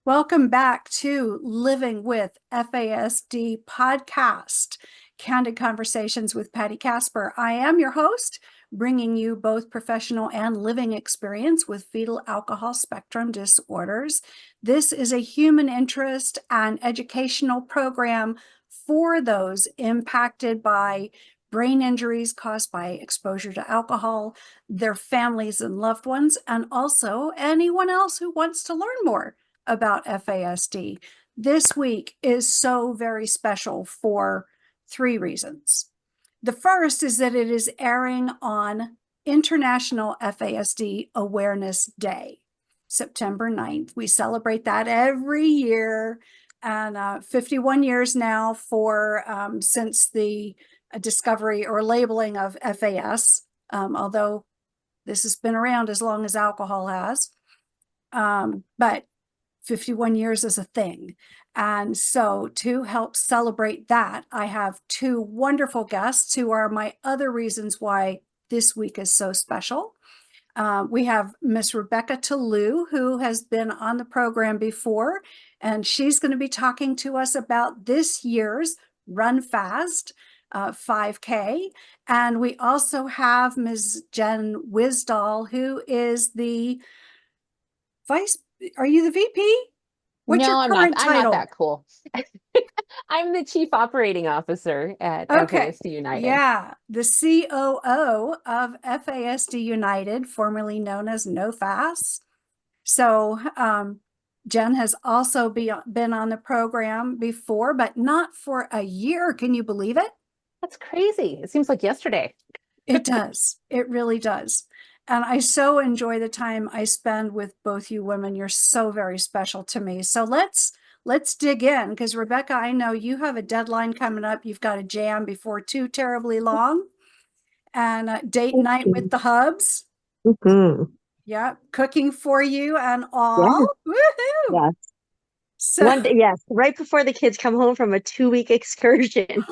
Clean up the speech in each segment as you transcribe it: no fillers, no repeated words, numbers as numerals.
Welcome back to Living with FASD podcast, Candid Conversations with Patti Kasper. I am your host, bringing you both professional and living experience with fetal alcohol spectrum disorders. This is a human interest and educational program for those impacted by brain injuries caused by exposure to alcohol, their families and loved ones, and also anyone else who wants to learn more about FASD. This week is so very special for three reasons. The first is that it is airing on International FASD Awareness Day, September 9th. We celebrate that every year, and 51 years now since the discovery or labeling of FAS, although this has been around as long as alcohol has. But 51 years is a thing. And so to help celebrate that, I have two wonderful guests who are my other reasons why this week is so special. We have Miss Rebecca Tillou, who has been on the program before, and she's going to be talking to us about this year's Run FASD 5K. And we also have Ms. Jenn Wisdahl, who is the are you the VP? What's your current title? I'm not that cool. I'm the Chief Operating Officer at FASD United. Yeah, the COO of FASD United, formerly known as NoFAS. So Jen has also been on the program before, but not for a year. Can you believe it? That's crazy. It seems like yesterday. It does. It really does. And I so enjoy the time I spend with both you women. You're so very special to me. So let's dig in, because Rebecca, I know you have a deadline coming up. You've got a jam before too terribly long, and date night with the hubs. Mm-hmm. Yeah, cooking for you and all. Yes. Woohoo! Yes. So, one day, yes, right before the kids come home from a 2-week excursion.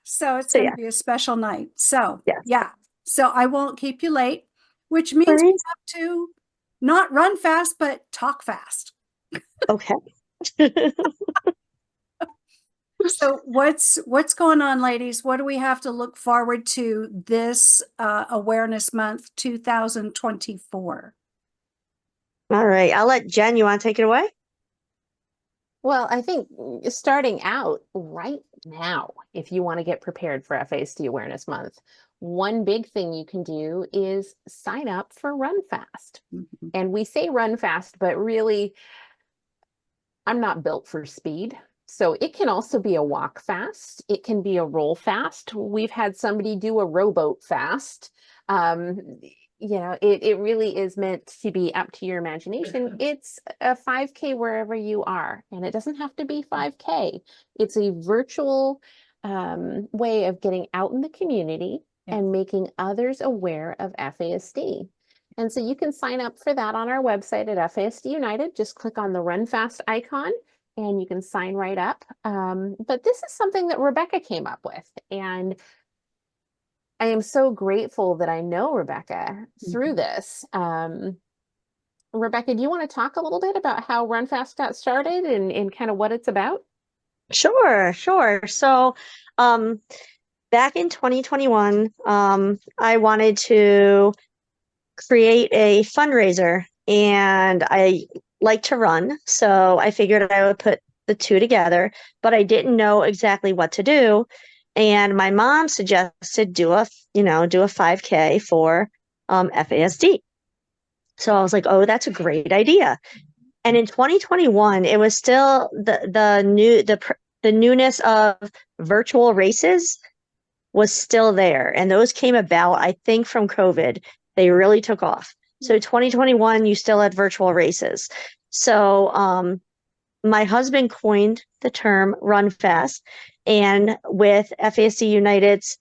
So it's going to be a special night. So yes. Yeah. So I won't keep you late, which means we have to not run fast, but talk fast. Okay. So what's going on, ladies? What do we have to look forward to this Awareness Month 2024? All right. I'll let Jen, you want to take it away? Well, I think starting out right now, if you want to get prepared for FASD Awareness Month, one big thing you can do is sign up for Run Fast. Mm-hmm. And we say Run Fast, but really, I'm not built for speed. So it can also be a walk fast. It can be a roll fast. We've had somebody do a rowboat fast. It really is meant to be up to your imagination. It's a 5K wherever you are, and it doesn't have to be 5K. It's a virtual way of getting out in the community and making others aware of FASD. And so you can sign up for that on our website at FASD United. Just click on the Run Fast icon and you can sign right up. But this is something that Rebecca came up with, and I am so grateful that I know Rebecca through this. Rebecca, do you want to talk a little bit about how Run Fast got started and kind of what it's about? Sure. So back in 2021, I wanted to create a fundraiser, and I like to run. So I figured I would put the two together, but I didn't know exactly what to do. And my mom suggested do a 5K for FASD. So I was like, oh, that's a great idea. And in 2021, it was still the newness of virtual races was still there. And those came about, I think, from COVID. They really took off. So 2021, you still had virtual races. So my husband coined the term Run Fast. And with FASD United's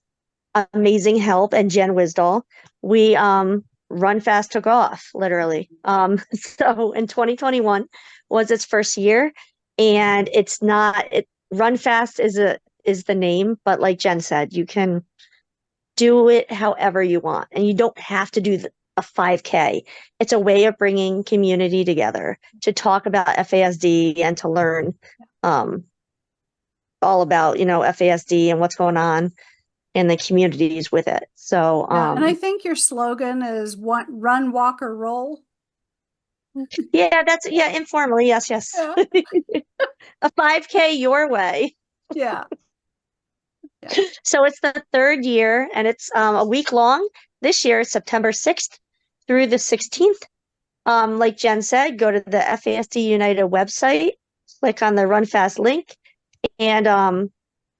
amazing help and Jenn Wisdahl, we Run Fast took off, literally. So in 2021 was its first year, and Run Fast is the name, but like Jen said, you can do it however you want, and you don't have to do a 5K. It's a way of bringing community together to talk about FASD and to learn all about, FASD and what's going on in the communities with it. So, and I think your slogan is run, walk, or roll. yeah, informally. Yes. Yeah. A 5K your way. Yeah. So it's the third year and it's a week long. This year, it's September 6th through the 16th. Like Jen said, go to the FASD United website, click on the Run Fast link, and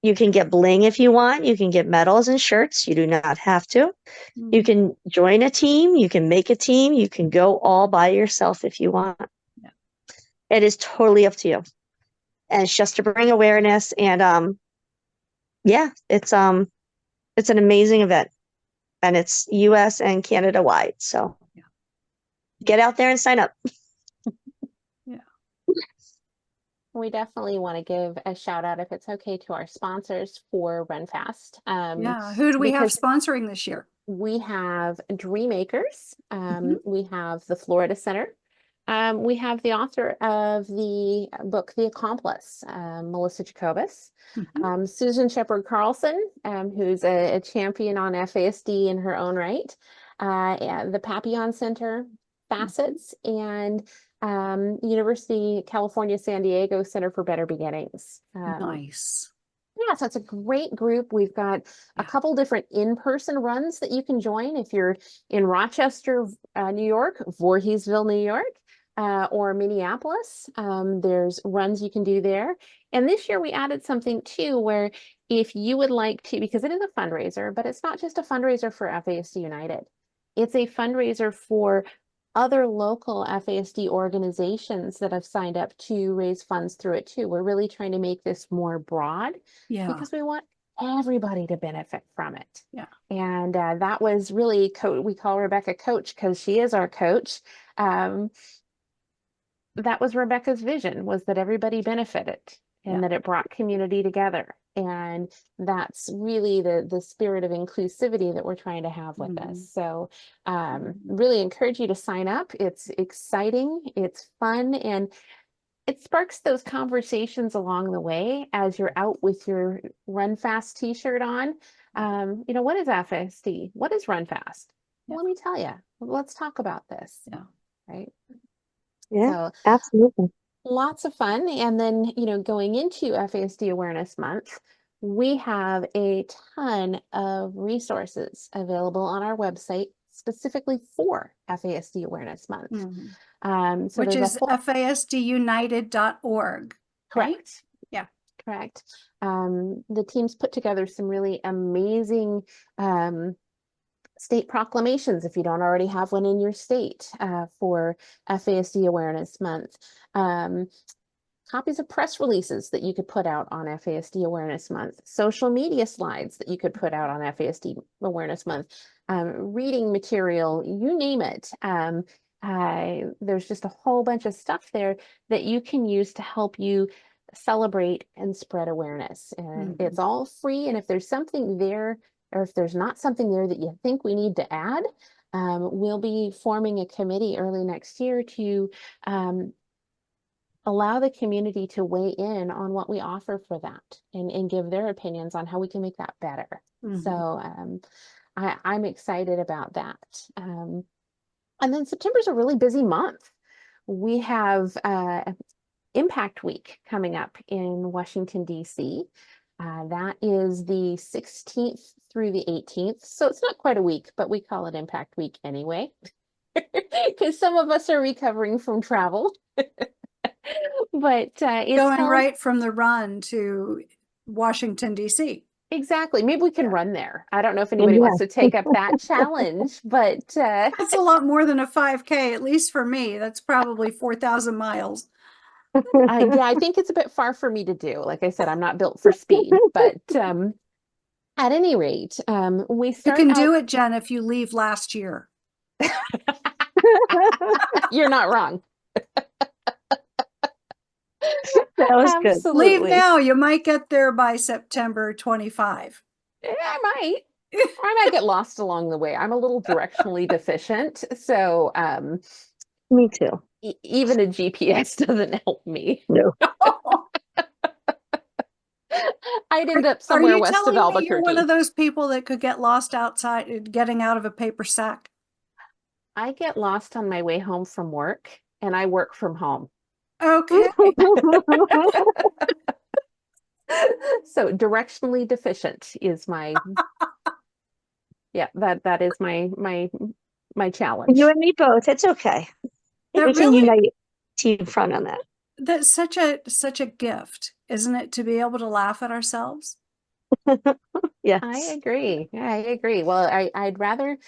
you can get bling if you want. You can get medals and shirts. You do not have to. You can join a team. You can make a team. You can go all by yourself if you want. Yeah. It is totally up to you. And it's just to bring awareness. And it's an amazing event. And it's US and Canada wide. So get out there and sign up. We definitely want to give a shout out, if it's okay, to our sponsors for Run Fast. Who do we have sponsoring this year? We have Dreammakers. We have the Florida Center. We have the author of the book, The Accomplice, Melissa Jacobus. Susan Shepard Carlson, who's a champion on FASD in her own right. The Papillon Center, Facets, and University California San Diego Center for Better Beginnings. Nice. Yeah, so it's a great group. We've got a couple different in-person runs that you can join if you're in Rochester, New York, Voorheesville, New York, or Minneapolis. There's runs you can do there. And this year we added something too, where if you would like to, because it is a fundraiser, but it's not just a fundraiser for FASD United. It's a fundraiser for other local FASD organizations that have signed up to raise funds through it too. We're really trying to make this more broad because we want everybody to benefit from it. Yeah. And that was really, we call Rebecca Coach because she is our coach. That was Rebecca's vision, was that everybody benefited and that it brought community together. And that's really the spirit of inclusivity that we're trying to have with this. So really encourage you to sign up. It's exciting, it's fun, and it sparks those conversations along the way as you're out with your Run Fast t-shirt on. What is FASD? What is Run Fast? Well, let me tell you. Let's talk about this. Right? Yeah, so, absolutely. Lots of fun. And then, going into FASD Awareness Month, we have a ton of resources available on our website specifically for FASD Awareness Month. Which is FASDunited.org. Correct. Right? Yeah. Correct. The team's put together some really amazing state proclamations, if you don't already have one in your state, for FASD Awareness Month. Copies of press releases that you could put out on FASD Awareness Month, social media slides that you could put out on FASD Awareness Month, reading material, you name it. There's just a whole bunch of stuff there that you can use to help you celebrate and spread awareness. And it's all free. And if there's something there, or if there's not something there that you think we need to add, we'll be forming a committee early next year to allow the community to weigh in on what we offer for that and give their opinions on how we can make that better. So I'm excited about that. And then September's a really busy month. We have Impact Week coming up in Washington, D.C. That is the 16th through the 18th. So it's not quite a week, but we call it Impact Week anyway, because some of us are recovering from travel. But it's going right from the run to Washington, D.C. Exactly. Maybe we can run there. I don't know if anybody wants to take up that challenge, but that's a lot more than a 5K, at least for me. That's probably 4,000 miles. Yeah, I think it's a bit far for me to do. Like I said, I'm not built for speed, but at any rate, we start. You can do it, Jen, if you leave last year. You're not wrong. That was Absolutely. good. Leave now. You might get there by September 25. Yeah, I might. Or I might get lost along the way. I'm a little directionally deficient. So Me too. even a GPS doesn't help me. No. I'd end up Are somewhere you west of telling me you're one Albuquerque. of those people that could get lost outside, getting out of a paper sack? I get lost on my way home from work, and I work from home. Okay. So directionally deficient is my, yeah, that is my challenge. You and me both. It's okay. That We can really, unite team front on that. that's such a gift, isn't it, to be able to laugh at ourselves? Yes. I agree. Yeah, I agree. Well, I'd rather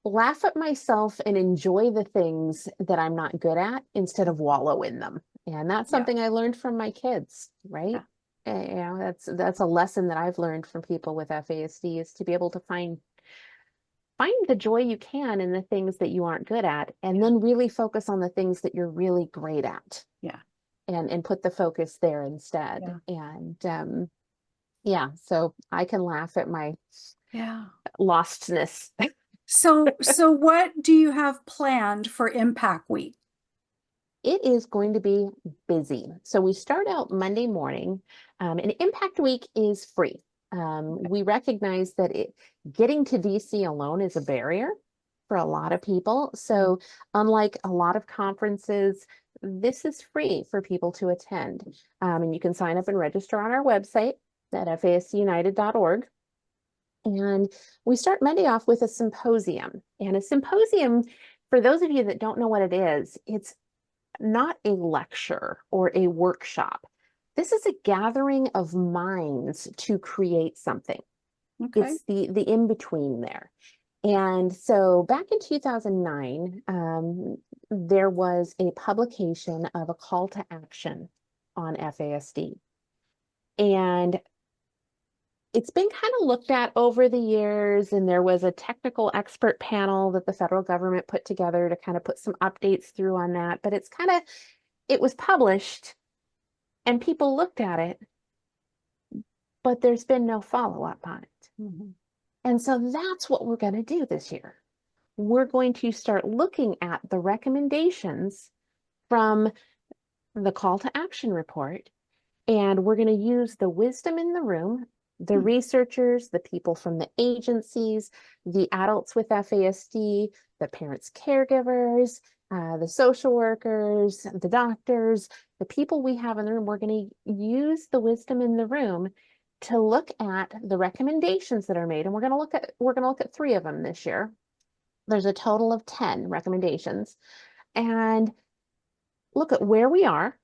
laugh at myself and enjoy the things that I'm not good at instead of wallow in them. And that's Yeah. something I learned from my kids, right? You know, that's a lesson that I've learned from people with FASD, is to be able to find the joy you can in the things that you aren't good at, and then really focus on the things that you're really great at. Yeah. And put the focus there instead. Yeah. And yeah, so I can laugh at my Yeah. lostness. So what do you have planned for Impact Week? It is going to be busy. So we start out Monday morning, and Impact Week is free. We recognize that getting to DC alone is a barrier for a lot of people. So unlike a lot of conferences, this is free for people to attend. And you can sign up and register on our website at fasdunited.org. And we start Monday off with a symposium. And a symposium, for those of you that don't know what it is, it's not a lecture or a workshop. This is a gathering of minds to create something. Okay. It's the in-between there. And so back in 2009, there was a publication of a call to action on FASD. And it's been kind of looked at over the years, and there was a technical expert panel that the federal government put together to kind of put some updates through on that. But it was published and people looked at it, but there's been no follow-up on it. Mm-hmm. And so that's what we're going to do this year. We're going to start looking at the recommendations from the call to action report, and we're going to use the wisdom in the room, the researchers, the people from the agencies, the adults with FASD, the parents' caregivers, the social workers, the doctors, the people we have in the room. We're going to use the wisdom in the room to look at the recommendations that are made, and we're going to look at 3 of them this year. There's a total of 10 recommendations, and look at where we are.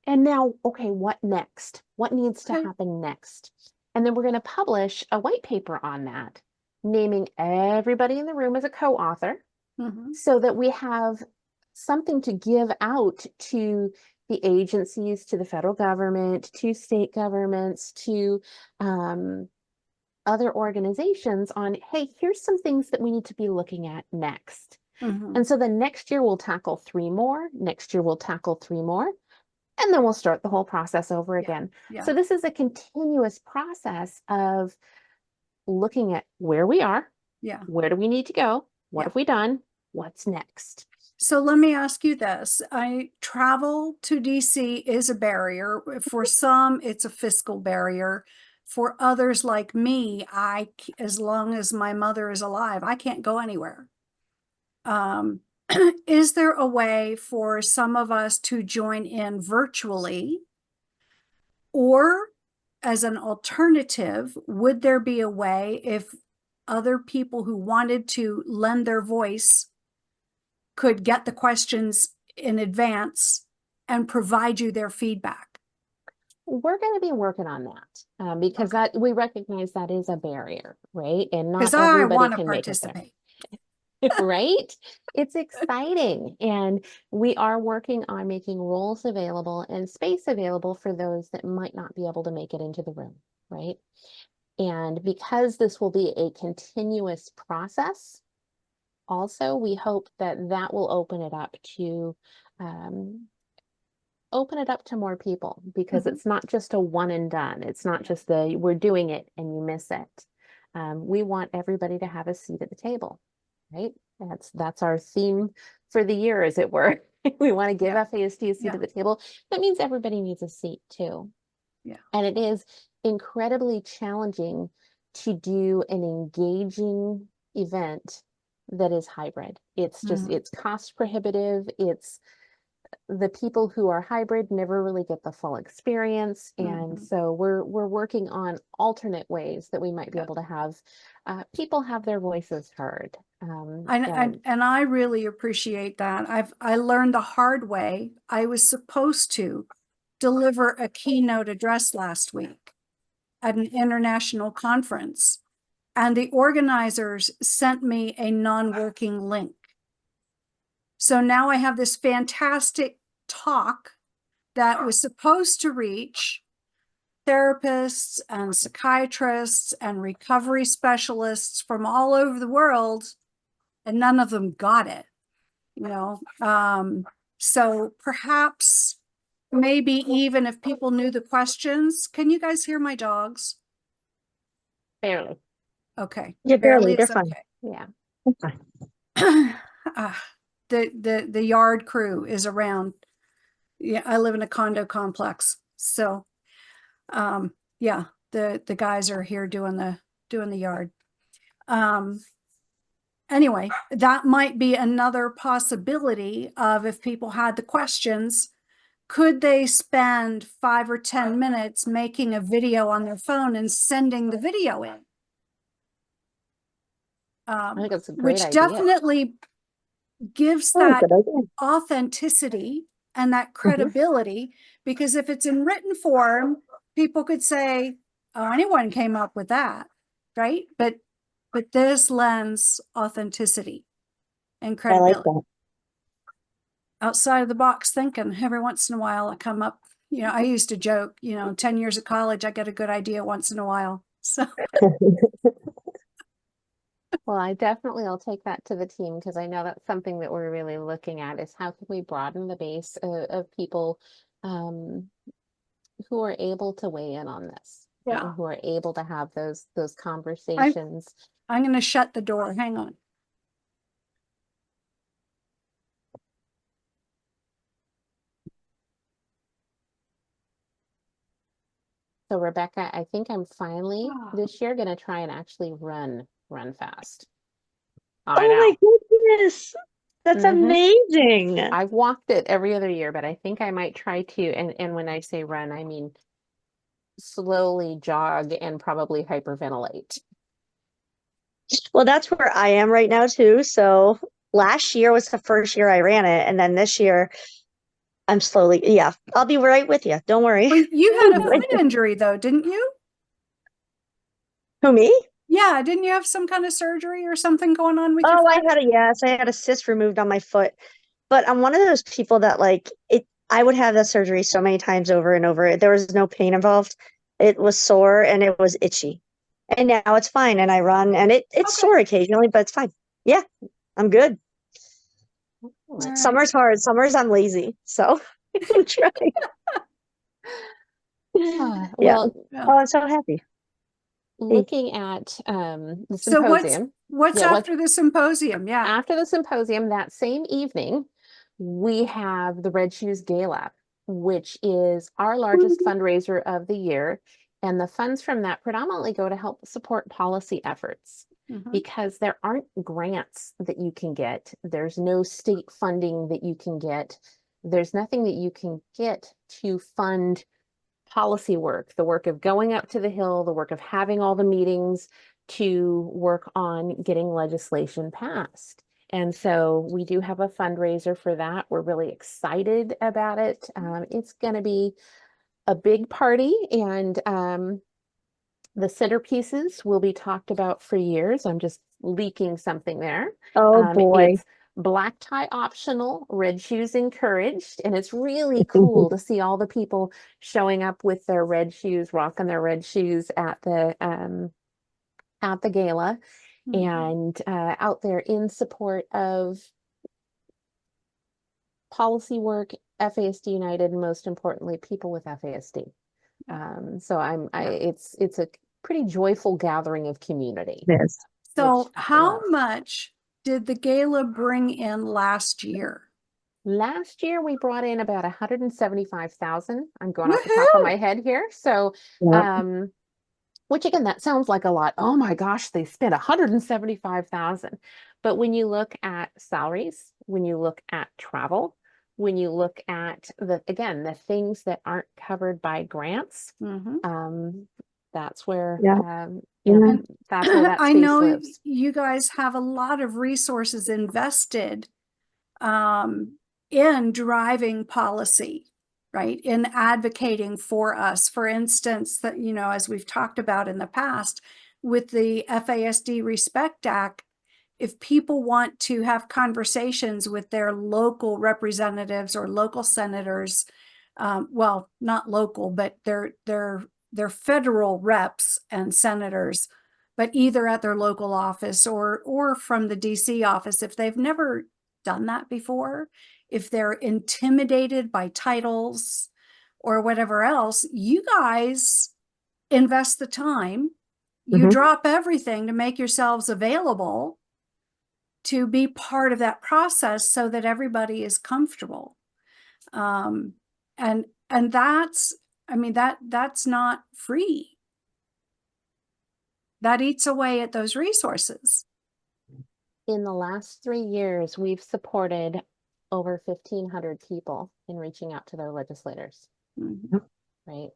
And now, okay, what next? What needs to happen next? And then we're going to publish a white paper on that, naming everybody in the room as a co-author, so that we have something to give out to the agencies, to the federal government, to state governments, to other organizations on, hey, here's some things that we need to be looking at next. And so then next year we'll tackle 3 more. Next year we'll tackle 3 more. And then we'll start the whole process over again. Yeah. So this is a continuous process of looking at where we are. Yeah. Where do we need to go? What have we done? What's next? So let me ask you this. Travel to DC is a barrier. For some, it's a fiscal barrier. For others like me, as long as my mother is alive, I can't go anywhere. Is there a way for some of us to join in virtually? Or as an alternative, would there be a way if other people who wanted to lend their voice could get the questions in advance and provide you their feedback? We're going to be working on that because we recognize that is a barrier, right? And not Because I everybody want to can participate. make it there. Right? It's exciting. And we are working on making roles available and space available for those that might not be able to make it into the room, right? And because this will be a continuous process, also, we hope that will open it up to more people, because it's not just a one and done. It's not just we're doing it and you miss it. We want everybody to have a seat at the table, right? That's our theme for the year, as it were. We want to give FASD a seat at the table. That means everybody needs a seat too. Yeah. And it is incredibly challenging to do an engaging event that is hybrid. It's just, it's cost prohibitive. It's the people who are hybrid never really get the full experience. And so we're working on alternate ways that we might be able to have people have their voices heard. And I really appreciate that. I learned the hard way. I was supposed to deliver a keynote address last week at an international conference, and the organizers sent me a non-working link. So now I have this fantastic talk that was supposed to reach therapists and psychiatrists and recovery specialists from all over the world, and none of them got it, you know. So perhaps, maybe even if people knew the questions. Can you guys hear my dogs? Barely. Okay. Yeah, barely. They're is fine. Yeah. Okay. The yard crew is around. Yeah, I live in a condo complex, so yeah, the guys are here doing the yard. Anyway, that might be another possibility of, if people had the questions, could they spend 5 or 10 minutes making a video on their phone and sending the video in? I think that's a great Which idea. definitely gives that authenticity and that credibility, because if it's in written form, people could say, oh, anyone came up with that, right? But this lends authenticity and credibility. I like that. Outside of the box thinking. Every once in a while I come up, you know, I used to joke, 10 years of college, I get a good idea once in a while. So Well, I definitely will take that to the team, because I know that's something that we're really looking at, is how can we broaden the base of people who are able to weigh in on this, and who are able to have those conversations. I'm going to shut the door. Hang on. So Rebecca, I think I'm finally this year going to try and actually run FASD. Oh my goodness. That's amazing. I've walked it every other year, but I think I might try to. And when I say run, I mean slowly jog and probably hyperventilate. Well, that's where I am right now too. So last year was the first year I ran it. And then this year I'm slowly, I'll be right with you. Don't worry. Well, you had a foot injury though, didn't you? Who, me? Yeah, didn't you have some kind of surgery or something going on with your foot? I had a cyst removed on my foot. But I'm one of those people that I would have that surgery so many times over and over. There was no pain involved. It was sore and it was itchy. And now it's fine. And I run and it's sore occasionally, but it's fine. Yeah, I'm good. Right. Summer's hard. Summer's I'm lazy. So I'm trying. Well, oh, I'm so happy. Looking at the symposium. So what's after the symposium? Yeah. After the symposium, that same evening, we have the Red Shoes Gala, which is our largest fundraiser of the year. And the funds from that predominantly go to help support policy efforts, because there aren't grants that you can get. There's no state funding that you can get. There's nothing that you can get to fund policy work, the work of going up to the Hill, the work of having all the meetings to work on getting legislation passed. And so we do have a fundraiser for that. We're really excited about it. It's going to be a big party, and the centerpieces will be talked about for years. I'm just leaking something there. Oh boy. It's black tie optional, red shoes encouraged, and it's really cool to see all the people showing up with their red shoes, rocking their red shoes at the gala, and out there in support of policy work, FASD United, and most importantly, people with FASD. So it's pretty joyful gathering of community. It is. So which, how much did the gala bring in last year? last year we brought in about 175,000. I'm going off the top of Woohoo! my head here. So, Yeah. which again, that sounds like a lot. Oh my gosh, they spent 175,000. But when you look at salaries, when you look at travel, when you look at the things that aren't covered by grants, that's where Yeah. that's where that I space know lives. you guys have a lot of resources invested in driving policy, right? In advocating for us. For instance, that, you know, as we've talked about in the past with the FASD Respect Act, if people want to have conversations with their local representatives or local senators, well, not local, but they're federal reps and senators, but either at their local office or from the DC office, if they've never done that before, if they're intimidated by titles or whatever else, you guys invest the time, you drop everything to make yourselves available to be part of that process so that everybody is comfortable. And that's, I mean, that's not free. That eats away at those resources. In the last 3 years, we've supported over 1,500 people in reaching out to their legislators, right?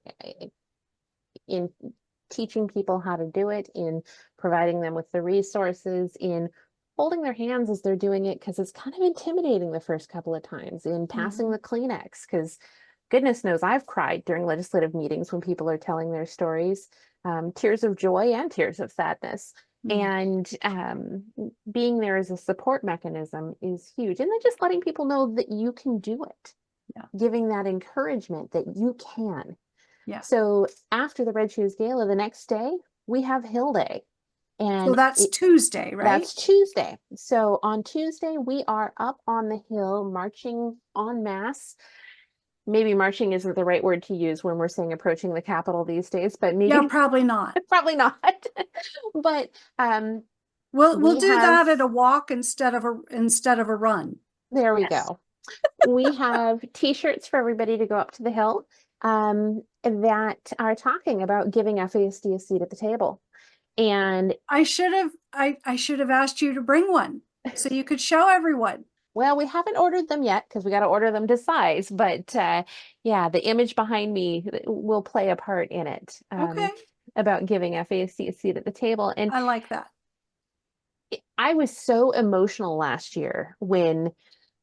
In teaching people how to do it, in providing them with the resources, in holding their hands as they're doing it, because it's kind of intimidating the first couple of times, in passing the Kleenex, because goodness knows I've cried during legislative meetings when people are telling their stories, tears of joy and tears of sadness. And being there as a support mechanism is huge. And then just letting people know that you can do it. Giving that encouragement that you can. So after the Red Shoes Gala, the next day, we have Hill Day. And so that's Tuesday, right? That's Tuesday. So on Tuesday, we are up on the Hill marching en masse. Maybe marching isn't the right word to use when we're saying approaching the Capitol these days, but maybe. Yeah, probably not. Probably not. But we'll do that at a walk instead of a run. There we go. We have t-shirts for everybody to go up to the Hill that are talking about giving FASD a seat at the table. And I should have asked you to bring one so you could show everyone. Well, we haven't ordered them yet because we got to order them to size, but yeah, the image behind me will play a part in it. Okay. About giving FASD a seat at the table. And I like that. I was so emotional last year when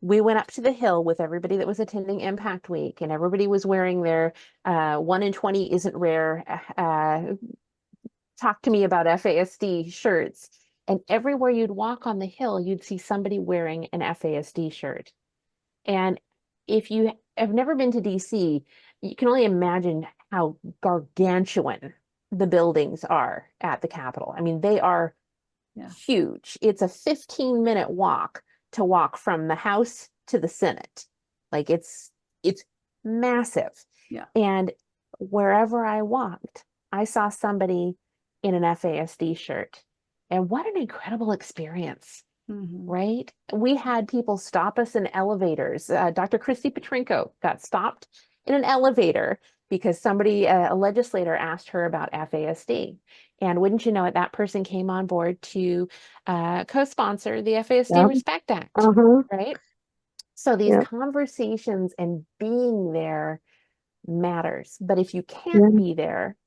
we went up to the Hill with everybody that was attending Impact Week, and everybody was wearing their 1 in 20 isn't rare, talk to me about FASD shirts. And everywhere you'd walk on the Hill, you'd see somebody wearing an FASD shirt. And if you have never been to DC, you can only imagine how gargantuan the buildings are at the Capitol. I mean, they are huge. It's a 15-minute walk to walk from the House to the Senate. Like it's massive. And wherever I walked, I saw somebody in an FASD shirt. And what an incredible experience, right? We had people stop us in elevators. Dr. Christy Petrinko got stopped in an elevator because somebody, a legislator, asked her about FASD. And wouldn't you know it, that person came on board to co-sponsor the FASD Respect Act, right? So these conversations and being there matters. But if you can't be there,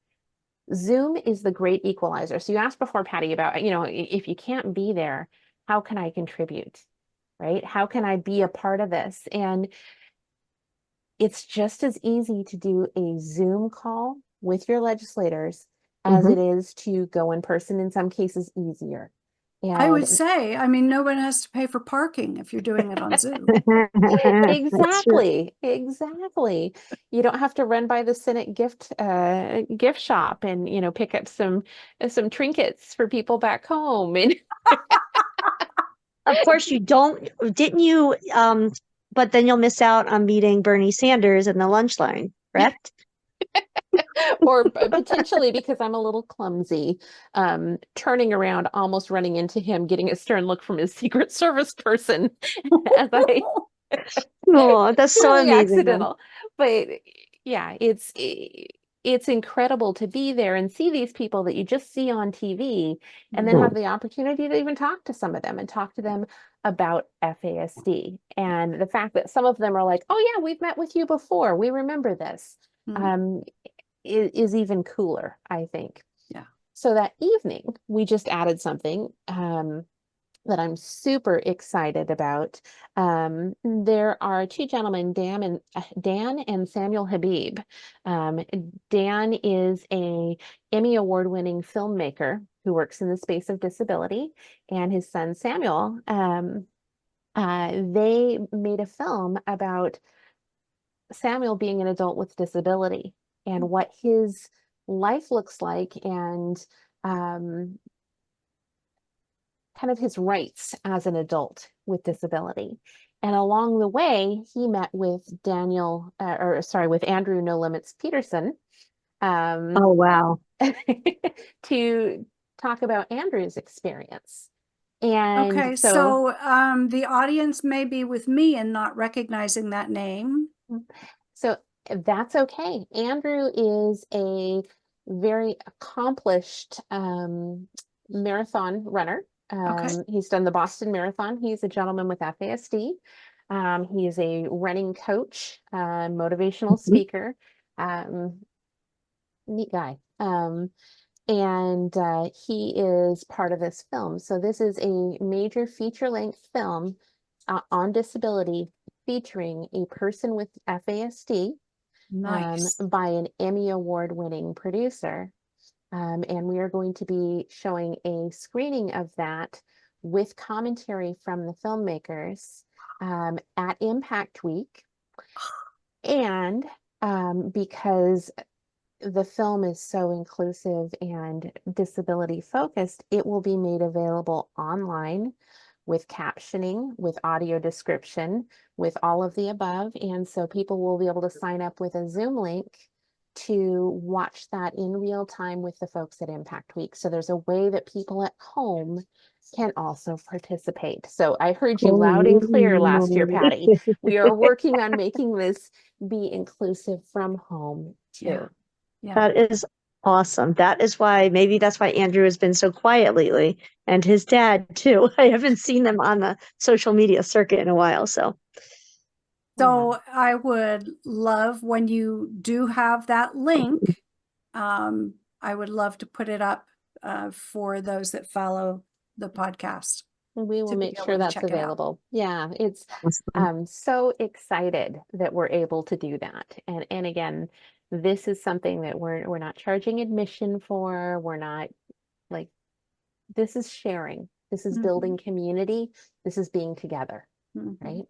Zoom is the great equalizer. So you asked before, Patti, about, you know, if you can't be there, how can I contribute, right? How can I be a part of this? And it's just as easy to do a Zoom call with your legislators as it is to go in person, in some cases easier. And I would say, I mean, no one has to pay for parking if you're doing it on Zoom. Exactly. You don't have to run by the Senate gift shop and, you know, pick up some trinkets for people back home. And of course you didn't you but then you'll miss out on meeting Bernie Sanders in the lunch line, correct? Or potentially because I'm a little clumsy, turning around, almost running into him, getting a stern look from his Secret Service person as I Oh, that's so purely amazing, though. accidental. But yeah, it's incredible to be there and see these people that you just see on TV, and then Mhm. have the opportunity to even talk to some of them and talk to them about FASD. And the fact that some of them are like, oh yeah, we've met with you before, we remember this. Mm. Um, is even cooler, I think. Yeah. So that evening, we just added something that I'm super excited about. There are two gentlemen, Dan and Samuel Habib. Dan is a Emmy award-winning filmmaker who works in the space of disability, and his son Samuel, they made a film about Samuel being an adult with disability and what his life looks like, and um, kind of his rights as an adult with disability. And along the way, he met with with Andrew No Limits Peterson, Oh, wow. to talk about Andrew's experience. And Okay, so the audience may be with me and not recognizing that name. so that's okay. Andrew is a very accomplished marathon runner. Okay. He's done the Boston Marathon. He's a gentleman with FASD. He is a running coach, motivational speaker, neat guy. And he is part of this film. So this is a major feature-length film on disability, featuring a person with FASD, Nice. by an Emmy award-winning producer. And we are going to be showing a screening of that with commentary from the filmmakers at Impact Week. And because the film is so inclusive and disability focused, it will be made available online with captioning, with audio description, with all of the above. And so people will be able to sign up with a Zoom link to watch that in real time with the folks at Impact Week. So there's a way that people at home can also participate. So I heard you loud and clear last year, Patti. We are working on making this be inclusive from home too. Yeah. Yeah. That is awesome. Maybe that's why Andrew has been so quiet lately, and his dad too. I haven't seen them on the social media circuit in a while, so. So I would love when you do have that link, I would love to put it up for those that follow the podcast. We will to be make able sure to that's check it out. available. Yeah, it's Awesome. so excited that we're able to do that. And again, this is something that we're not charging admission for. We're not like, this is sharing. This is Mhm. building community. This is being together, Mhm. right?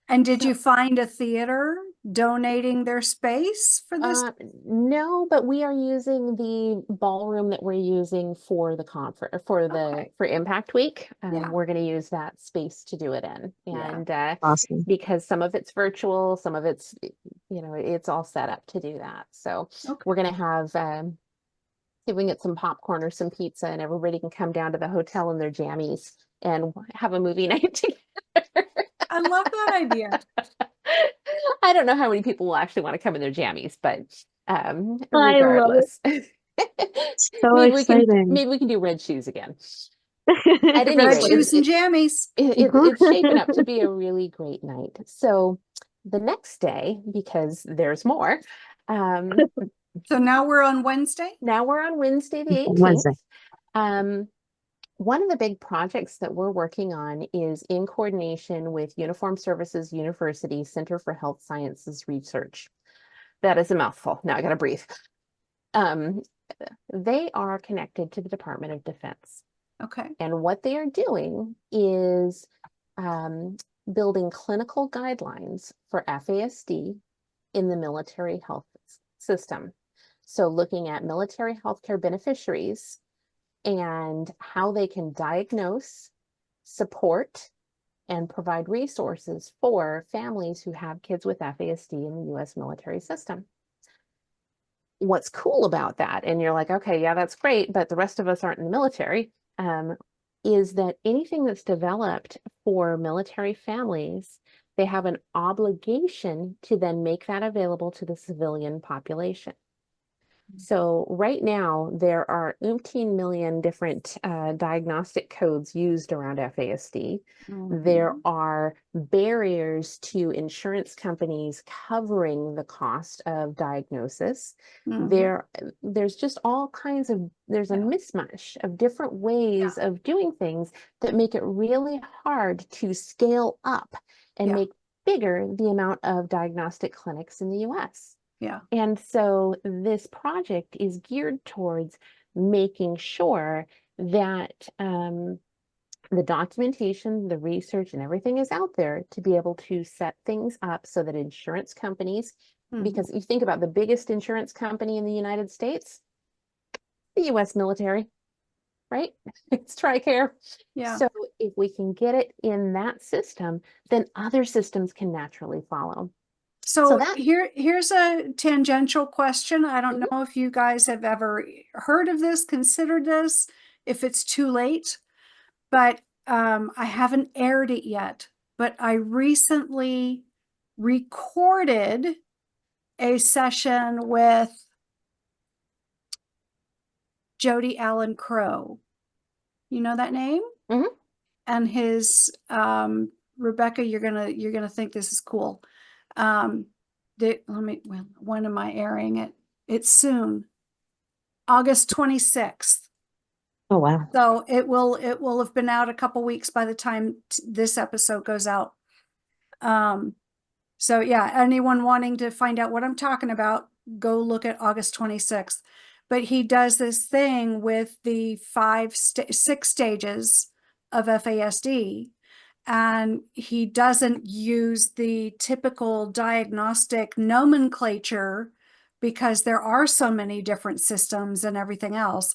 And did So- you find a theater donating their space for this? No, but we are using the ballroom that we're using for the conference, for Impact Week. Yeah. We're going to use that space to do it in. Yeah. And Awesome. because some of it's virtual, some of it's, it's all set up to do that. So Okay. we're going to have, see if we can get some popcorn or some pizza, and everybody can come down to the hotel in their jammies and have a movie night together. I love that idea. I don't know how many people will actually want to come in their jammies, but I love it. regardless. So exciting. Maybe we can do red shoes again. At any Red rate, shoes and jammies. It's shaping up to be a really great night. So the next day, because there's more, So now we're on Wednesday? now we're on Wednesday the 18th. Wednesday. One of the big projects that we're working on is in coordination with Uniformed Services University Center for Health Sciences Research. That is a mouthful. Now I got to breathe. They are connected to the Department of Defense. Okay. And what they are doing is building clinical guidelines for FASD in the military health system. So looking at military healthcare beneficiaries and how they can diagnose, support, and provide resources for families who have kids with FASD in the U.S. military system. what's cool about that, and you're like, okay, yeah, that's great, but the rest of us aren't in the military, is that anything that's developed for military families, they have an obligation to then make that available to the civilian population. So right now, there are 18 million different diagnostic codes used around FASD. There are barriers to insurance companies covering the cost of diagnosis. There's just all kinds of, there's a mismatch of different ways of doing things that make it really hard to scale up and make bigger the amount of diagnostic clinics in the US. Yeah. And so this project is geared towards making sure that the documentation, the research, and everything is out there to be able to set things up so that insurance companies, because you think about the biggest insurance company in the United States, the US military, right? It's TRICARE. Yeah. So if we can get it in that system, then other systems can naturally follow. So here's a tangential question. I don't Mhm. know if you guys have ever heard of this, considered this, if it's too late, but I haven't aired it yet. But I recently recorded a session with Jody Allen Crow. You know that name? Mhm. And his Rebecca, you're gonna think this is cool. When am I airing it? It's soon, August 26th. Oh, wow. So it will have been out a couple weeks by the time this episode goes out. So yeah, anyone wanting to find out what I'm talking about, go look at August 26th. But he does this thing with the 6 stages of FASD. And he doesn't use the typical diagnostic nomenclature because there are so many different systems and everything else.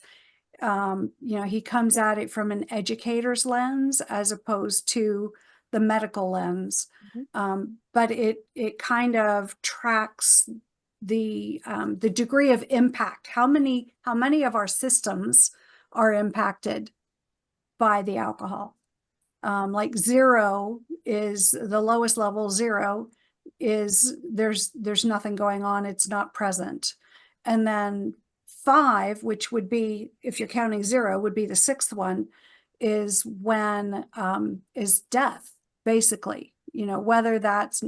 He comes at it from an educator's lens as opposed to the medical lens. But it kind of tracks the degree of impact. How many of our systems are impacted by the alcohol? Like 0 is the lowest level. 0 is there's nothing going on. It's not present. And then 5, which would be, if you're counting 0, would be the 6th one, is when is death, basically. Whether that's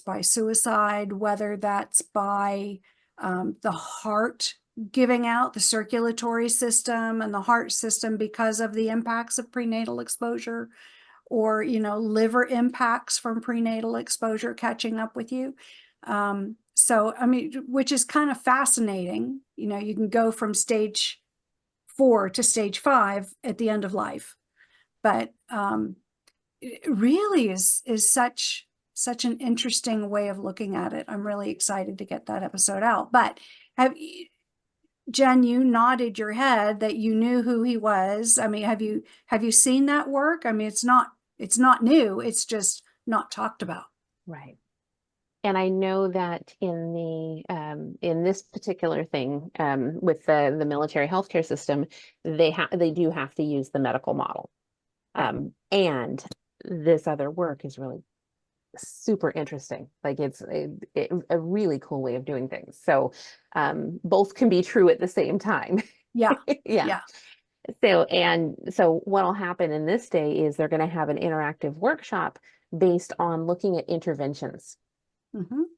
by suicide, whether that's by the heart giving out, the circulatory system and the heart system because of the impacts of prenatal exposure, or liver impacts from prenatal exposure catching up with you. So I mean, which is kind of fascinating. You can go from stage 4 to stage 5 at the end of life, but it really is such an interesting way of looking at it. I'm really excited to get that episode out. But Jen, you nodded your head that you knew who he was. I mean, have you seen that work? I mean, it's not new. It's just not talked about. Right. And I know that in this particular thing, with the military healthcare system, they do have to use the medical model. And this other work is really super interesting. Like it's a really cool way of doing things. So both can be true at the same time. Yeah. Yeah. So what'll happen in this day is they're going to have an interactive workshop based on looking at interventions.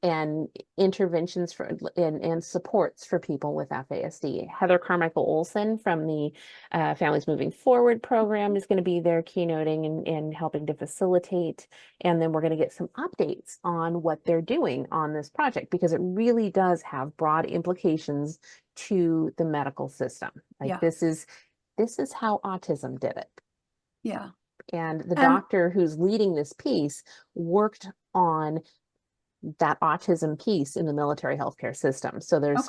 And interventions and supports for people with FASD. Heather Carmichael Olson from the Families Moving Forward program is going to be there keynoting and helping to facilitate. And then we're going to get some updates on what they're doing on this project, because it really does have broad implications to the medical system. Like this is how autism did it. Yeah. And the doctor who's leading this piece worked on that autism piece in the military healthcare system. So there's,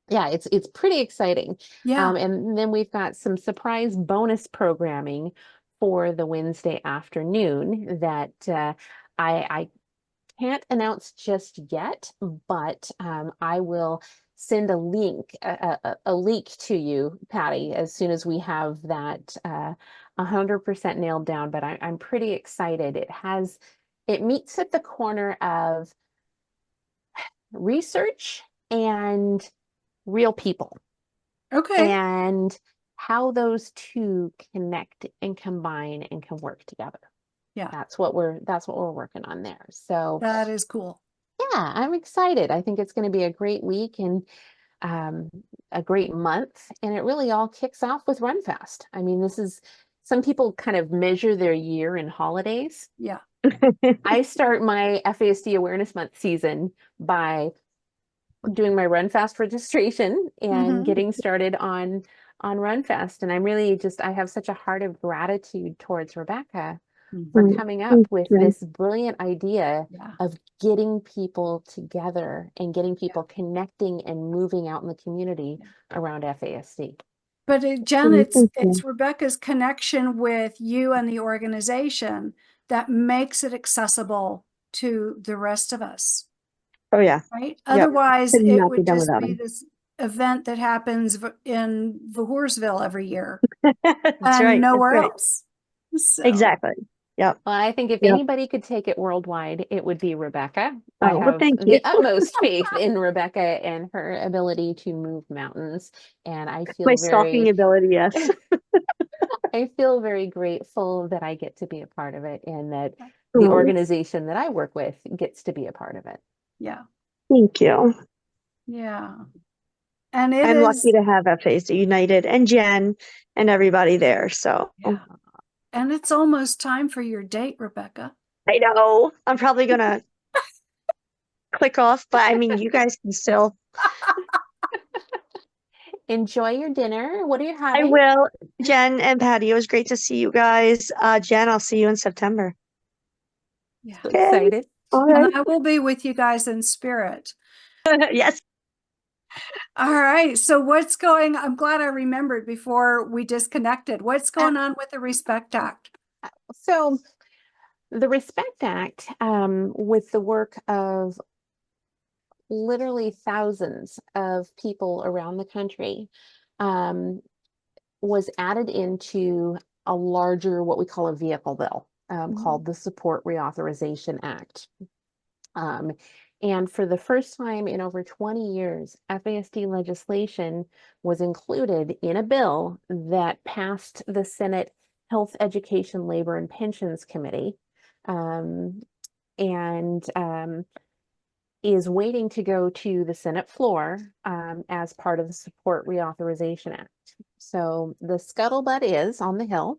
it's pretty exciting. Yeah. And then we've got some surprise bonus programming for the Wednesday afternoon that I can't announce just yet, but I will send a link, a leak to you, Patti, as soon as we have that 100% nailed down. But I'm pretty excited. It meets at the corner of research and real people, Okay. and how those two connect and combine and can work together. Yeah. That's what we're working on there. So That is cool. yeah, I'm excited. I think it's going to be a great week and a great month. And it really all kicks off with Run Fast. I mean, some people kind of measure their year in holidays. Yeah. I start my FASD Awareness Month season by doing my Run Fast registration and Mhm. getting started on Run Fast. And I'm really I have such a heart of gratitude towards Rebecca for Mm, coming up thank with you. this brilliant idea Yeah. of getting people together and getting people connecting and moving out in the community around FASD. But Jen, Thank you. it's Rebecca's connection with you and the organization that makes it accessible to the rest of us, Oh yeah. right? Yep. Otherwise, Could it not be would done just without be him. this event that happens in Vahoursville every year That's and right. nowhere That's right. else. So, Exactly. Yep. Well, I think if Yep. anybody could take it worldwide, it would be Rebecca. I Oh, well, have thank you. the utmost faith in Rebecca and her ability to move mountains. And I My feel stalking ability, yes. I feel very grateful that I get to be a part of it and that the Oh, organization that I work with gets to be a part of it. yeah, thank you. yeah. And it I'm lucky is, to have FASD United and Jen and everybody there. So yeah. And it's almost time for your date, Rebecca. I know I'm probably gonna click off, but I mean, you guys can still. Enjoy your dinner. What are you I having? will. Jen and Patty, it was great to see you guys. Jen, I'll see you in September. Yeah. So Okay. excited. All right. And I will be with you guys in spirit. Yes. All right. So I'm glad I remembered before we disconnected. What's going on with the Respect Act? So the Respect Act, with the work of literally thousands of people around the country, was added into a larger, what we call a vehicle bill, called the Support Reauthorization Act. And for the first time in over 20 years, FASD legislation was included in a bill that passed the Senate Health, Education, Labor, and Pensions Committee, and is waiting to go to the Senate floor as part of the Support Reauthorization Act. So the scuttlebutt is on the Hill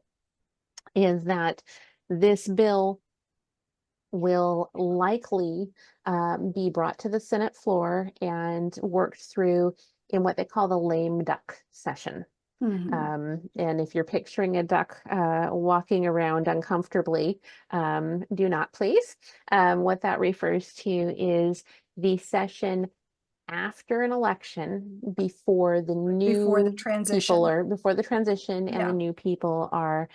is that this bill will likely be brought to the Senate floor and worked through in what they call the lame duck session. And if you're picturing a duck walking around uncomfortably, do not please. What that refers to is the session after an election, before the new transition. people are before the transition and Yeah. the new people are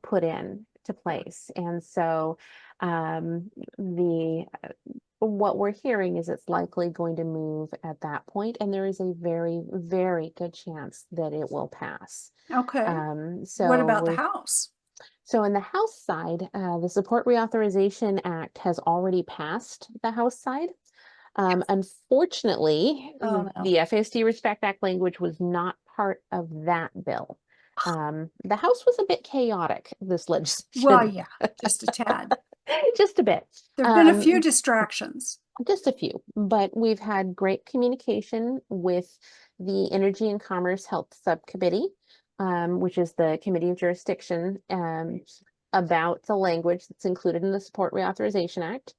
put in to place. And so what we're hearing is it's likely going to move at that point, and there is a very, very good chance that it will pass. Okay. So what about the House? So in the House side, the Support Reauthorization Act has already passed the House side. Unfortunately, Oh, no. the FASD Respect Act language was not part of that bill. The House was a bit chaotic, this legislation. Well, yeah, just a tad. Just a bit. There have been a few distractions. Just a few, but we've had great communication with the Energy and Commerce Health Subcommittee, which is the committee of jurisdiction, about the language that's included in the Support Reauthorization Act.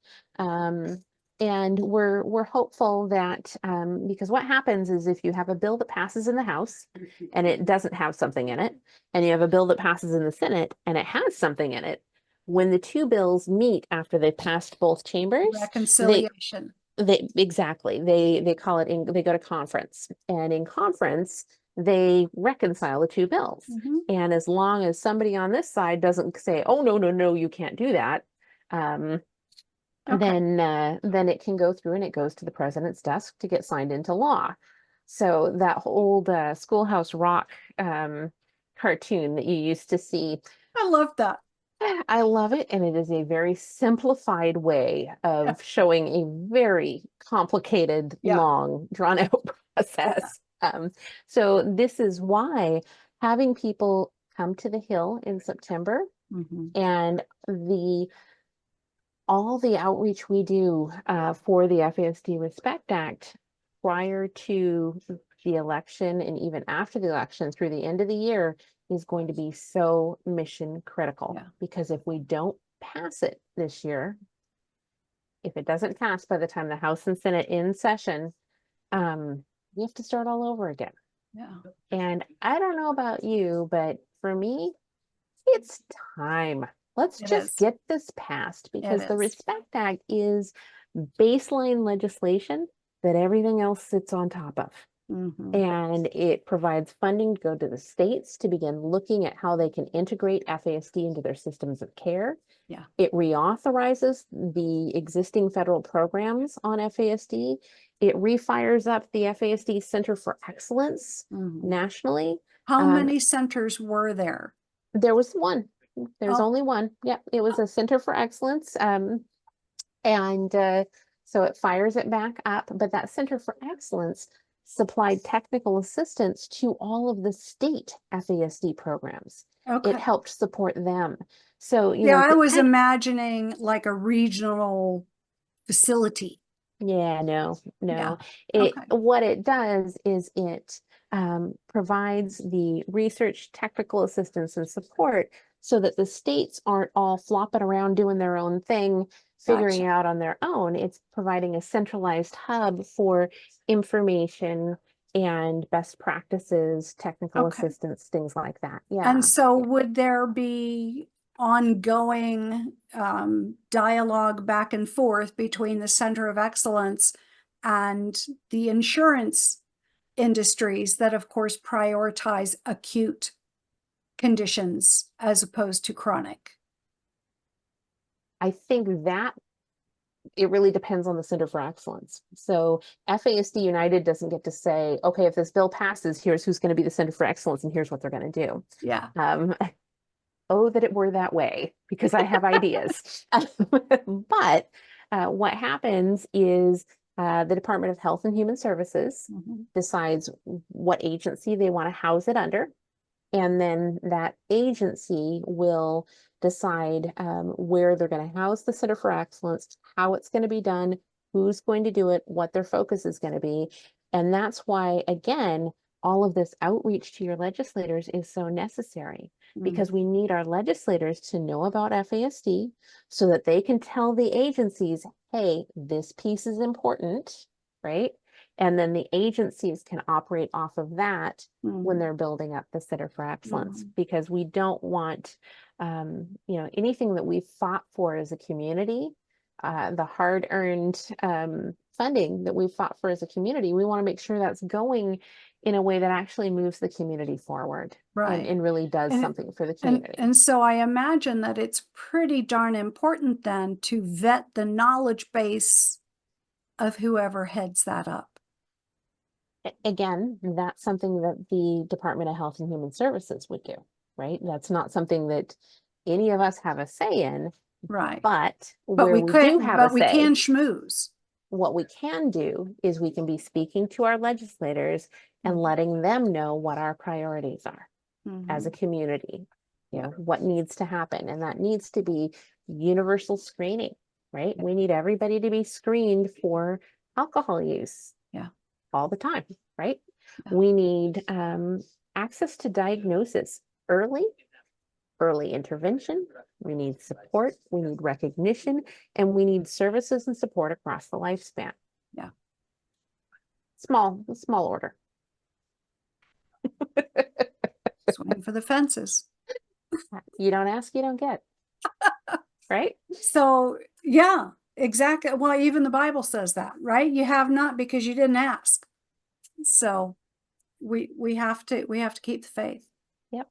And we're hopeful that because what happens is if you have a bill that passes in the House and it doesn't have something in it, and you have a bill that passes in the Senate and it has something in it, when the two bills meet after they've passed both chambers, reconciliation. They call it they go to conference, and in conference they reconcile the two bills. And as long as somebody on this side doesn't say, oh, no, you can't do that, Okay. then it can go through and it goes to the president's desk to get signed into law. So that old Schoolhouse Rock cartoon that you used to see, I love that. I love it. And it is a very simplified way of showing a very complicated, Yeah. long, drawn out process. So this is why having people come to the Hill in September Mhm. and all the outreach we do for the FASD Respect Act prior to the election and even after the election through the end of the year is going to be so mission critical. Yeah. Because if we don't pass it this year, if it doesn't pass by the time the House and Senate in session, we have to start all over again. Yeah. And I don't know about you, but for me, it's time. Let's It just is. get this passed, because the is. Respect Act is baseline legislation that everything else sits on top of. Mhm. And it provides funding to go to the states to begin looking at how they can integrate FASD into their systems of care. Yeah. It reauthorizes the existing federal programs on FASD. It refires up the FASD Center for Excellence Mhm. nationally. How many centers were there? There was one. There's Oh. only one. Yep, it was a Center for Excellence. So it fires it back up. But that Center for Excellence supplied technical assistance to all of the state FASD programs. Okay. It helped support them. So, Yeah, I was imagining like a regional facility. Yeah, no. Yeah. Okay. Okay. What it does is it provides the research, technical assistance, and support so that the states aren't all flopping around doing their own thing, figuring it Gotcha. out on their own. It's providing a centralized hub for information and best practices, technical Okay. assistance, things like that. Yeah. And so would there be ongoing dialogue back and forth between the Center of Excellence and the insurance industries that, of course, prioritize acute conditions as opposed to chronic? I think that it really depends on the Center for Excellence. So FASD United doesn't get to say, okay, if this bill passes, here's who's going to be the Center for Excellence and here's what they're going to do. Yeah. Oh, that it were that way, because I have ideas. But what happens is the Department of Health and Human Services Mhm. decides what agency they want to house it under. And then that agency will decide where they're going to house the Center for Excellence, how it's going to be done, who's going to do it, what their focus is going to be. And that's why, again, all of this outreach to your legislators is so necessary, because we need our legislators to know about FASD so that they can tell the agencies, hey, this piece is important, right? And then the agencies can operate off of that when they're building up the Center for Excellence, because we don't want, anything that we've fought for as a community, the hard-earned funding that we've fought for as a community, we want to make sure that's going in a way that actually moves the community forward, Right. and really does something for the community. And so I imagine that it's pretty darn important then to vet the knowledge base of whoever heads that up. Again, that's something that the Department of Health and Human Services would do, right? That's not something that any of us have a say in, Right. but But where we we could, do have a but we say, can schmooze. what we can do is we can be speaking to our legislators and letting them know what our priorities are as a community, what needs to happen. And that needs to be universal screening, right? We need everybody to be screened for alcohol use. Yeah. All the time, right? Yeah. We need access to diagnosis early intervention. We need support, we need recognition, and we need services and support across the lifespan. Yeah. Small order. Swing for the fences. You don't ask, you don't get. Right? So yeah, exactly. Well, even the Bible says that, right? You have not because you didn't ask. So we have to keep the faith. Yep.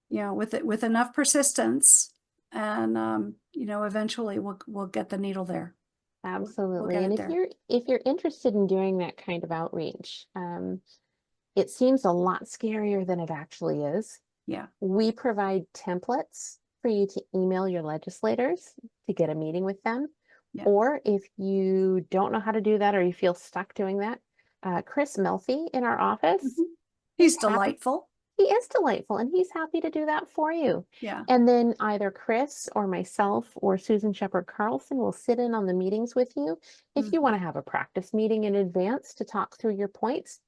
With enough persistence and you know, eventually we'll get the needle there. Absolutely. get And it there. if you're interested in doing that kind of outreach, it seems a lot scarier than it actually is. Yeah. We provide templates for you to email your legislators to get a meeting with them. Yeah. Or if you don't know how to do that or you feel stuck doing that, Chris Melfi in our office, He's happy- delightful. He is delightful and he's happy to do that for you. Yeah. And then either Chris or myself or Susan Shepard Carlson will sit in on the meetings with you. If you want to have a practice meeting in advance to talk through your points,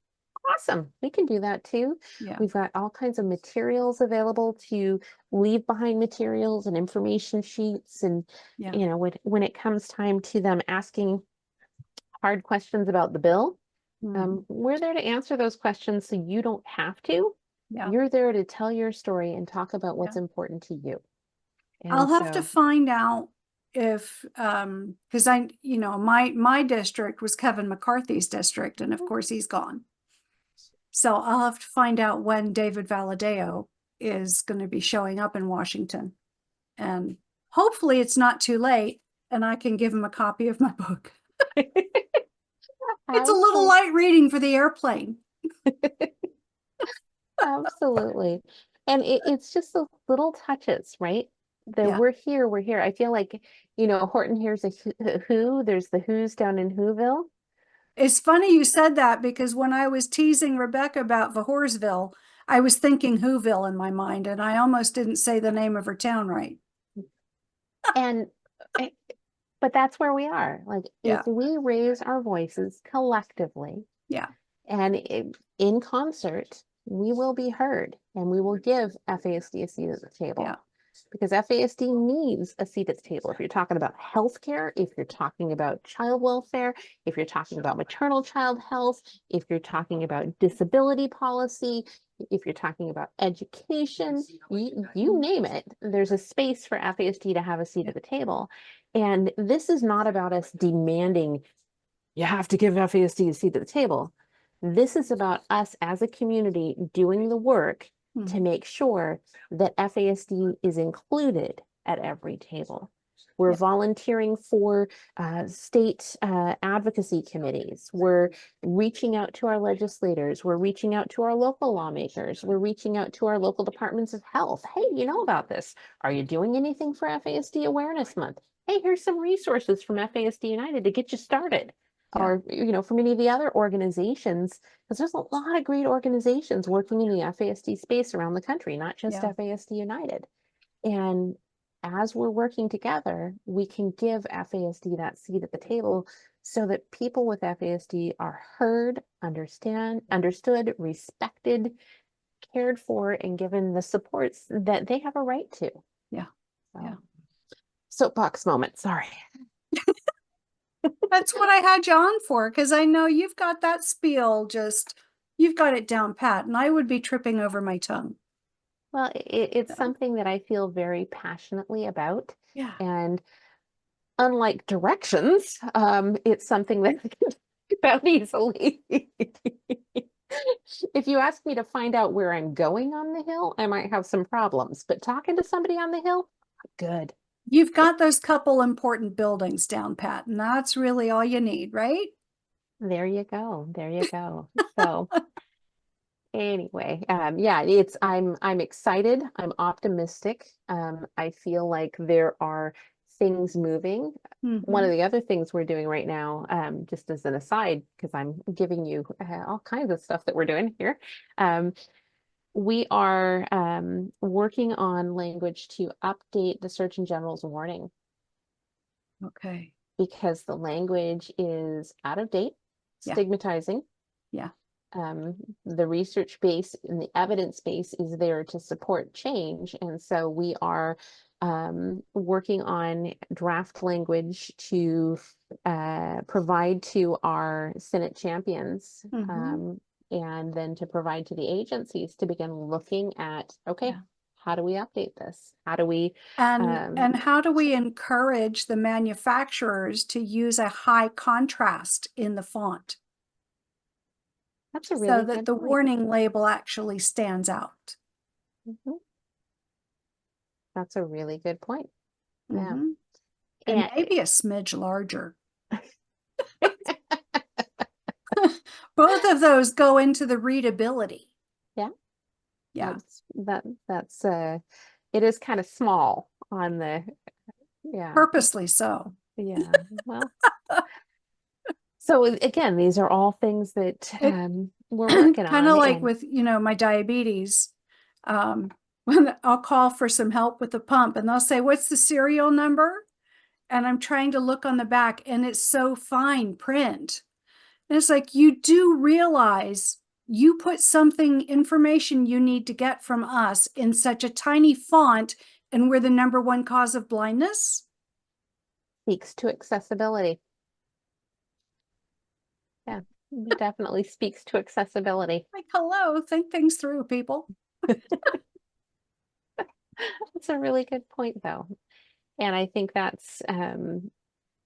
awesome. We can do that too. Yeah. We've got all kinds of materials available to leave behind materials and information sheets. And, Yeah. you know, when it comes time to them asking hard questions about the bill, we're there to answer those questions so you don't have to. Yeah. You're there to tell your story and talk about what's important to you. I'll And have to find out if, because you know, my district was Kevin McCarthy's district, and of course he's gone. So I'll have to find out when David Valadeo is going to be showing up in Washington, and hopefully it's not too late, and I can give him a copy of my book. It's a little light reading for the airplane. Absolutely. And it's just those little touches, right? That Yeah. we're here. I feel like, you know, Horton here's a who, there's the who's down in Whoville. It's funny you said that, because when I was teasing Rebecca about Vahorsville, I was thinking Whoville in my mind, and I almost didn't say the name of her town right. And but that's where we are. Like, Yeah. if we raise our voices collectively, Yeah. and in concert, we will be heard, and we will give FASD a seat at the table. Yeah. Because FASD needs a seat at the table. If you're talking about healthcare, if you're talking about child welfare, if you're talking about maternal child health, if you're talking about disability policy, if you're talking about education, you name it, there's a space for FASD to have a seat at the table. And this is not about us demanding, you have to give FASD a seat at the table. This is about us as a community doing the work to make sure that FASD is included at every table. We're volunteering for state advocacy committees. We're reaching out to our legislators. We're reaching out to our local lawmakers. We're reaching out to our local departments of health. Hey, you know about this? Are you doing anything for FASD Awareness Month? Hey, here's some resources from FASD United to get you started. Or, you know, from any of the other organizations, because there's a lot of great organizations working in the FASD space around the country, not just FASD United. And as we're working together, we can give FASD that seat at the table so that people with FASD are heard, understood, respected, cared for, and given the supports that they have a right to. Yeah. Soapbox moment, sorry. That's what I had you on for, because I know you've got that spiel, you've got it down pat, and I would be tripping over my tongue. Well, it's something that I feel very passionately about. Yeah. And unlike directions, it's something that I can think about easily. If you ask me to find out where I'm going on the hill, I might have some problems. But talking to somebody on the hill, good. You've got those couple important buildings down pat, and that's really all you need, right? There you go. There you go. So anyway, yeah, I'm excited. I'm optimistic. I feel like there are things moving. One of the other things we're doing right now, just as an aside, because I'm giving you all kinds of stuff that we're doing here. We are working on language to update the Surgeon General's warning. Okay. Because the language is out of date, stigmatizing. Yeah. The research base and the evidence base is there to support change. And so we are working on draft language to provide to our Senate champions. And then to provide to the agencies to begin looking at, okay, how do we update this? How do we and how do we encourage the manufacturers to use a high contrast in the font? That's a really so good that the point. warning label actually stands out. That's a really good point. Yeah. Mhm. And maybe a smidge larger. Both of those go into the readability. Yeah. Yeah. That's it is kind of small on the, yeah. Purposely so. Yeah. Well, so again, these are all things that we're working Kind on. of like And with, my diabetes. When I'll call for some help with the pump and they'll say, what's the serial number? And I'm trying to look on the back and it's so fine print. And it's like, you do realize you put information you need to get from us in such a tiny font, and we're the #1 cause of blindness. speaks to accessibility. Yeah, it definitely speaks to accessibility. Like, hello, think things through, people. That's a really good point, though. And I think that's,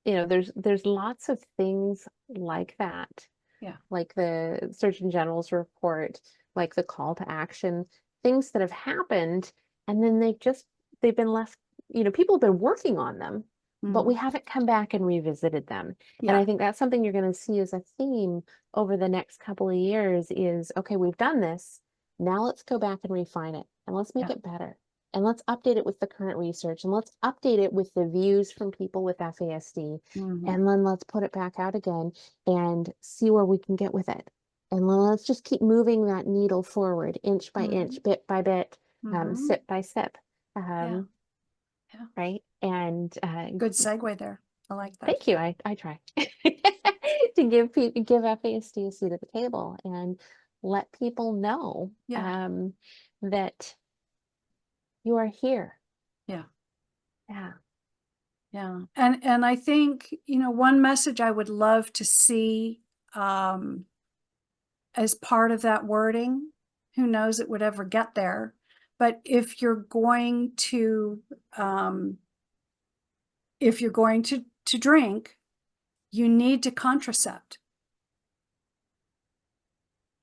there's lots of things like that. Yeah. Like the Surgeon General's report, like the call to action, things that have happened, and then they've been left, people have been working on them, but we haven't come back and revisited them. And I Yeah. think that's something you're going to see as a theme over the next couple of years is, okay, we've done this. Now let's go back and refine it and let's make Yeah. it better. And let's update it with the current research and let's update it with the views from people with FASD. Mhm. And then let's put it back out again and see where we can get with it. And then let's just keep moving that needle forward, inch by inch, bit by bit, sip by sip. Yeah. Right. And Good segue there. I like that. thank you. I try to give FASD a seat at the table and let people know that you are here. Yeah. Yeah. Yeah. And I think, one message I would love to see as part of that wording, who knows it would ever get there, but if you're going to drink, you need to contracept.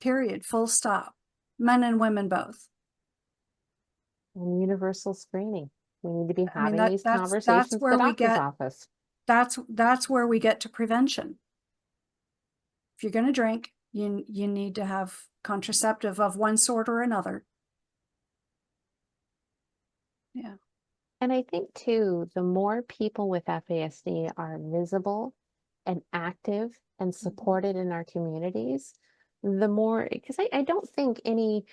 Period. Full stop. Men and women both. And universal screening. We need to be having these that's conversations at where the we doctor's get office. that's where we get to prevention. If you're going to drink, you need to have contraceptive of one sort or another. Yeah. And I think too, the more people with FASD are visible and active and supported in our communities, the more, because I don't think any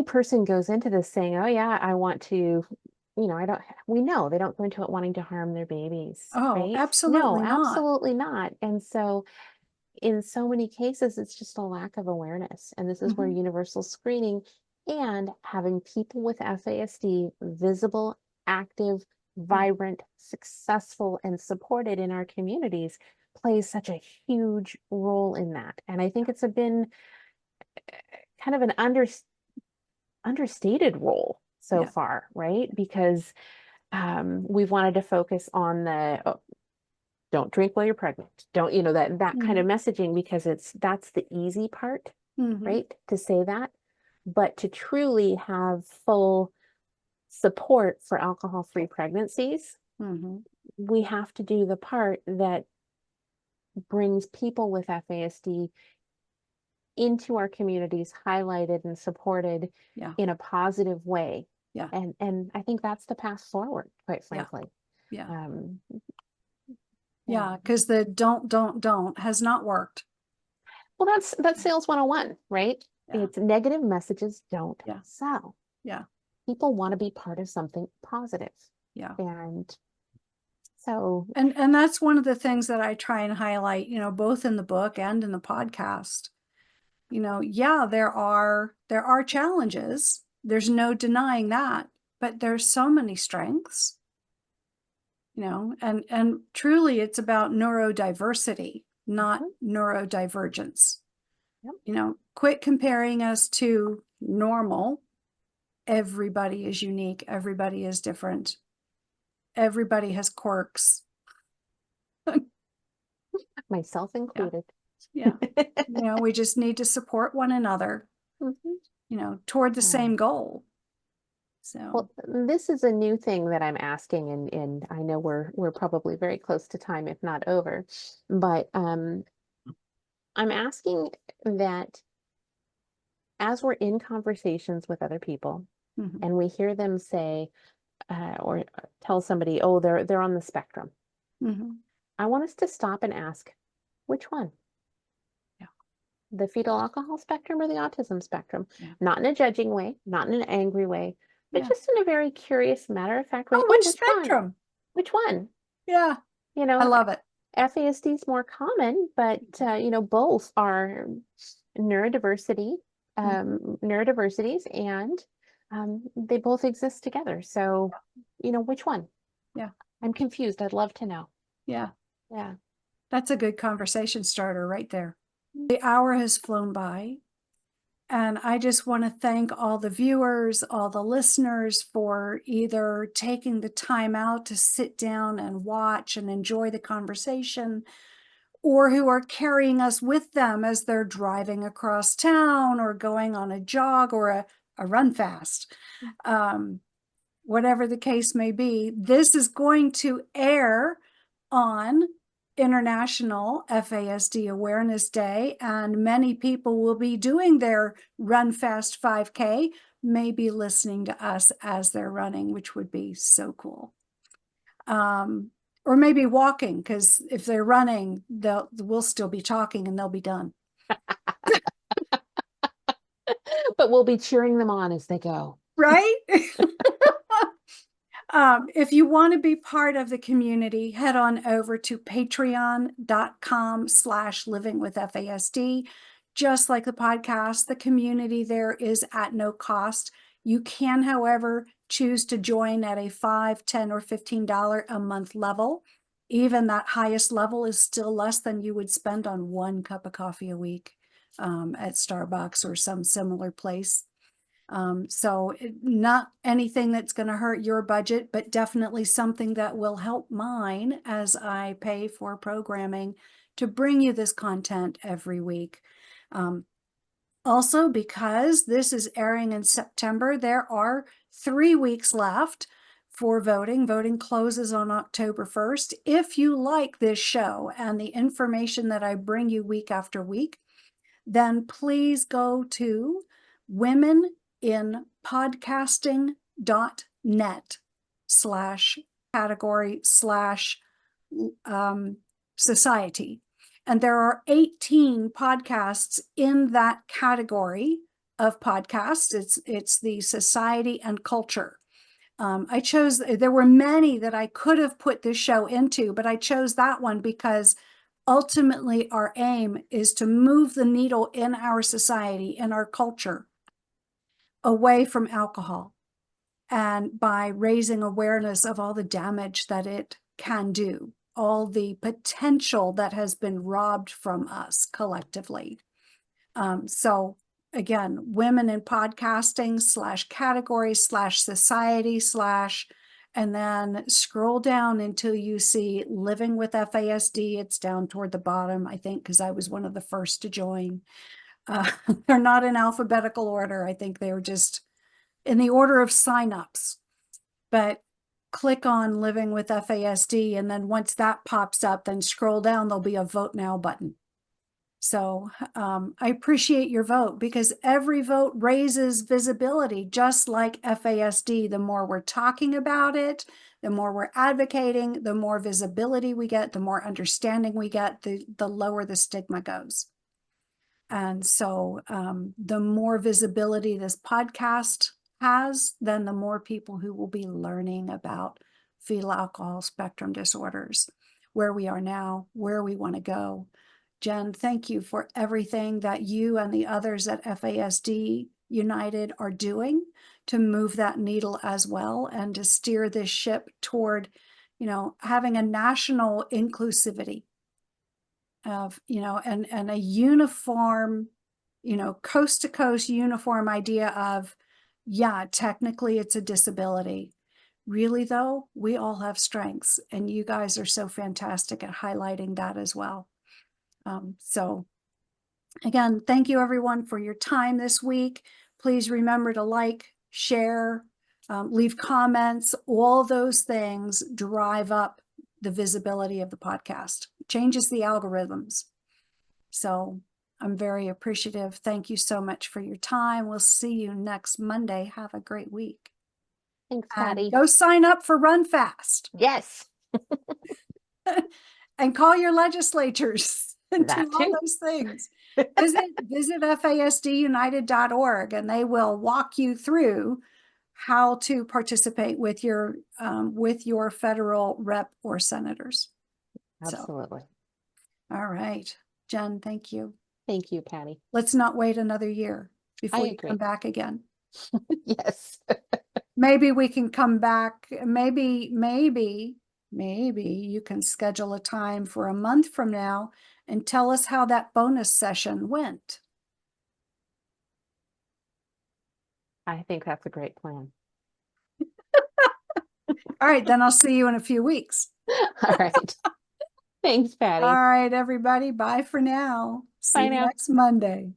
person goes into this saying, oh yeah, I want to, we know they don't go into it wanting to harm their babies, Oh, right? absolutely No, not. absolutely not. And so in so many cases, it's just a lack of awareness. And this is where universal screening and having people with FASD visible, active, vibrant, successful, and supported in our communities plays such a huge role in that. And I think it's been kind of an understated role so far, right? Because we've wanted to focus on don't drink while you're pregnant. Don't, that kind of messaging, because that's the easy part, right? To say that, but to truly have full support for alcohol-free pregnancies, we have to do the part that brings people with FASD into our communities, highlighted and supported in a positive way. Yeah. And I think that's the path forward, quite frankly. Yeah. Yeah, because the don't has not worked. Well, that's sales 101, right? Yeah. It's negative messages don't sell. Yeah. People want to be part of something positive. Yeah. And so and that's one of the things that I try and highlight, both in the book and in the podcast. There are challenges. There's no denying that, but there's so many strengths. And truly it's about neurodiversity, not neurodivergence. Yep. Quit comparing us to normal. Everybody is unique. Everybody is different. Everybody has quirks. Myself included. Yeah. We just need to support one another, toward the same goal. So, Well, this is a new thing that I'm asking, and I know we're probably very close to time, if not over, but I'm asking that as we're in conversations with other people mhm, and we hear them say or tell somebody, oh, they're on the spectrum, mhm, I want us to stop and ask, which one? Yeah. The fetal alcohol spectrum or the autism spectrum? Yeah. Not in a judging way, not in an angry way, but Yeah. just in a very curious, matter-of-fact way. Oh, Oh, which which one? spectrum? Which one? Yeah, You I know, love it. FASD is more common, but both are neurodiversity, neurodiversities, and they both exist together. So, which one? Yeah. I'm confused. I'd love to know. Yeah. Yeah. That's a good conversation starter right there. The hour has flown by, and I just want to thank all the viewers, all the listeners for either taking the time out to sit down and watch and enjoy the conversation, or who are carrying us with them as they're driving across town or going on a jog or a run fast. Whatever the case may be, this is going to air on International FASD Awareness Day, and many people will be doing their Run Fast 5K, maybe listening to us as they're running, which would be so cool. Or maybe walking, because if they're running, we'll still be talking and they'll be done. But we'll be cheering them on as they go. Right? If you want to be part of the community, head on over to patreon.com/livingwithfasd. Just like the podcast, the community there is at no cost. You can, however, choose to join at a $5, $10, or $15 a month level. Even that highest level is still less than you would spend on one cup of coffee a week at Starbucks or some similar place. So not anything that's going to hurt your budget, but definitely something that will help mine as I pay for programming to bring you this content every week. Also, because this is airing in September, there are 3 weeks left for voting. Voting closes on October 1st. If you like this show and the information that I bring you week after week, then please go to womeninpodcasting.net/category/society. And there are 18 podcasts in that category of podcasts. It's the society and culture. There were many that I could have put this show into, but I chose that one because ultimately our aim is to move the needle in our society, in our culture, away from alcohol, and by raising awareness of all the damage that it can do, all the potential that has been robbed from us collectively. So again, women in podcasting/category/society/ and then scroll down until you see Living with FASD. It's down toward the bottom, I think, because I was one of the first to join. They're not in alphabetical order. I think they were just in the order of signups. But click on Living with FASD, and then once that pops up, then scroll down, there'll be a Vote Now button. So I appreciate your vote, because every vote raises visibility, just like FASD. The more we're talking about it, the more we're advocating, the more visibility we get, the more understanding we get, the lower the stigma goes. And so the more visibility this podcast has, then the more people who will be learning about fetal alcohol spectrum disorders, where we are now, where we want to go. Jenn, thank you for everything that you and the others at FASD United are doing to move that needle as well, and to steer this ship toward, having a national inclusivity of, and a uniform, coast to coast uniform idea of, yeah, technically it's a disability. Really though, we all have strengths, and you guys are so fantastic at highlighting that as well. So again, thank you everyone for your time this week. Please remember to like, share, leave comments. All those things drive up the visibility of the podcast, changes the algorithms. So I'm very appreciative. Thank you so much for your time. We'll see you next Monday. Have a great week. Thanks, And Patti. go sign up for Run FASD Yes, and call your legislatures and that do all too. those things. Visit FASDunited.org and they will walk you through how to participate with your federal rep or senators. Absolutely. So, all right, Jen, thank you. Thank you, Patti. Let's not wait another year before you agree. come back again. Yes. Maybe we can come back. Maybe you can schedule a time for a month from now and tell us how that bonus session went. I think that's a great plan. All right, then I'll see you in a few weeks. All right. Thanks, Patti. All right, everybody. Bye for now. See Bye you now. next Monday.